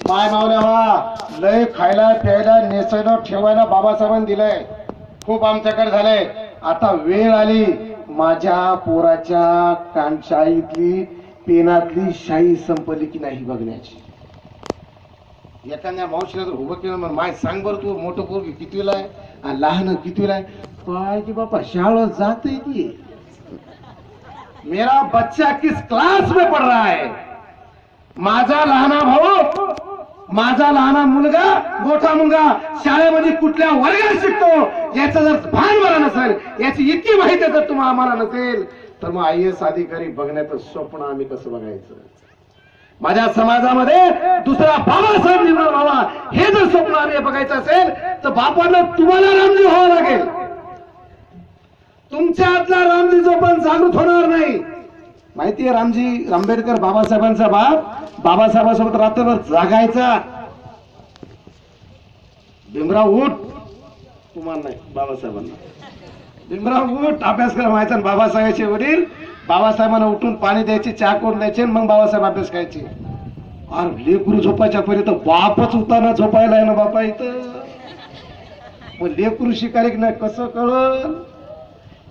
माय मावल्या लय खायला प्यायला नेसायला ठेवायला बाबासाहेबांनी दिलंय, खूप आमच्याकडे झालंय. आता वेळ आली माझ्या पोराच्या कानशाईतली पेनातली शाई संपली की नाही बघण्याची. एखाद्या मावशीला जर उभं केलं मग माय सांग बरं तू मोठं पोरगी कितवीला आहे आणि लहान कितवीला आहे. काय की बापा शाळा जाते की मेरा बच्चा किस क्लास में पढ़ रहा है. माझा लहाना भाऊ माझा लहाना मुलगा मोठा मुलगा शाळेमध्ये कुठल्या वर्गात शिकतो याचं जर भान मला नसेल, याची इतकी माहिती जर तुम्हाला आम्हाला नसेल तर मग IAS अधिकारी बघण्याचं स्वप्न आम्ही कसं बघायचं. माझ्या समाजामध्ये दुसरा बाबासाहेब निर्माण व्हावा हे जर स्वप्न आम्ही बघायचं असेल तर बापांना तुम्हाला रामजी व्हावं लागेल. तुमच्या आतला रामजी जो पण जागृत होणार नाही. माहितीये रामजी आंबेडकर बाबासाहेबांचा बाप बाबासाहेबांसोबत रात्रभर जागायचा. भीमराव उठ, तुम्हाला नाही बाबासाहेबांना, भीमराव उठ अभ्यास कर व्हायचा. बाबासाहेबांचे वडील बाबासाहेबांना उठून पाणी द्यायचे, चहा करून द्यायचे, मग बाबासाहेब अभ्यास करायचे. अरे लेकरू झोपायच्या पर्यंत बापच उताना झोपायला आहे ना बापा इथं. मग लेकरू शिकायला की नाही कसं कळल.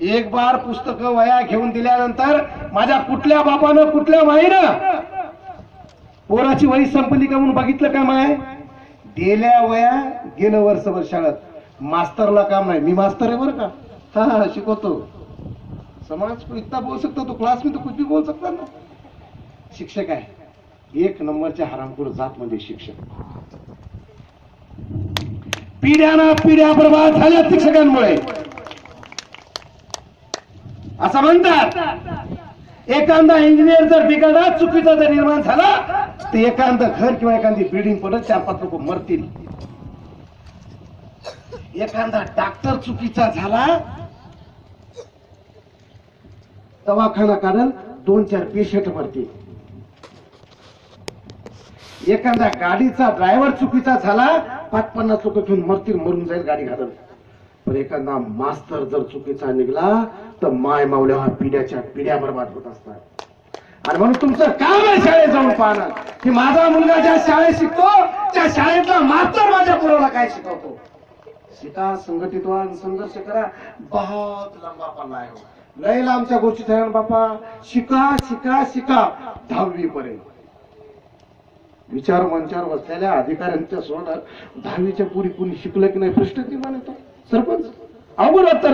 एक बार पुस्तकं वया घेऊन दिल्यानंतर माझ्या कुठल्या बापानं कुठल्या माईनं पोराची वही संपली का म्हणून बघितलं का माय. गेल्या वया गेलं वर्षभर शाळेत, मास्तरला काम नाही. मी मास्तर आहे बरं का, हा शिकवतो. समाज को इतना बोल सकता तो क्लास में तो कुछ भी बोल सकता ना. शिक्षक आहे एक नंबरच्या हरामखोर जात मध्ये शिक्षक. पिढ्याना पिढ्या बर्बाद झाल्या शिक्षकांमुळे. असं म्हणतात एखादा इंजिनियर जर बिघडला चुकीचा जर निर्माण झाला तर एखादं घर किंवा एखादी बिल्डिंग पडत 4-5 लोक मरतील. एखादा डॉक्टर चुकीचा झाला दवाखाना काढल 2-4 पेशंट मरतील. एखादा गाडीचा ड्रायव्हर चुकीचा झाला 5-50 लोक घेऊन मरतील, मरून जाईल गाडी घालत. पण एखादा मास्तर जर चुकीचा निघाला तर माय मावल्या पिढ्याच्या पिढ्या बर्बाद होत असतात. आणि म्हणून तुमचं काम आहे शाळेत जाऊन पाहणं की माझा मुलगा ज्या शाळेत शिकतो त्या शाळेतला मास्तर माझ्या पोराला काय शिकवतो. शिका, संघटित व्हा, संघर्ष करा. बहुत लंबा पल्ला आहे, लय लांबच्या गोष्टी ठरवून बापा. शिका शिका शिका 10वी पर्यंत. विचार मंचावर बसलेल्या अधिकाऱ्यांच्या सोडत 10वीच्या पुरी कुणी शिकलं की नाही प्रश्न निर्माण येतो. सरपंच अवघड वाटतं.